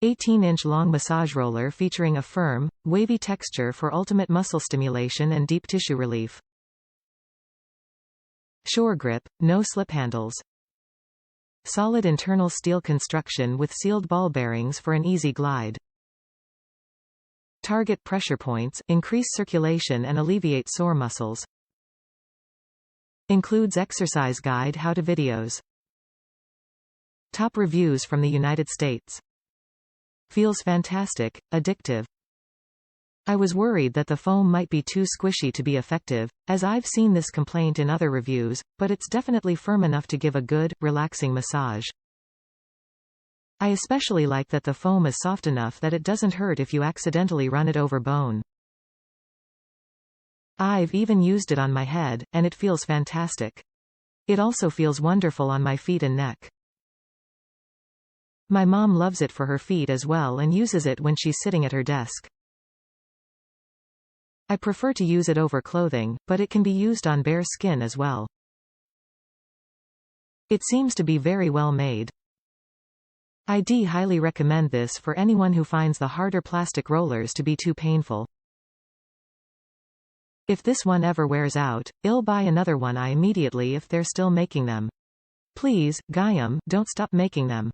18-inch long massage roller featuring a firm, wavy texture for ultimate muscle stimulation and deep tissue relief. Shore grip, no slip handles. Solid internal steel construction with sealed ball bearings for an easy glide. Target pressure points, increase circulation and alleviate sore muscles. Includes exercise guide how-to videos. Top reviews from the United States. Feels fantastic, addictive. I was worried that the foam might be too squishy to be effective, as I've seen this complaint in other reviews, but it's definitely firm enough to give a good, relaxing massage. I especially like that the foam is soft enough that it doesn't hurt if you accidentally run it over bone. I've even used it on my head, and it feels fantastic. It also feels wonderful on my feet and neck. My mom loves it for her feet as well and uses it when she's sitting at her desk. I prefer to use it over clothing, but it can be used on bare skin as well. It seems to be very well made. I'd highly recommend this for anyone who finds the harder plastic rollers to be too painful. If this one ever wears out, I'll buy another one immediately if they're still making them. Please, Gaiam, don't stop making them.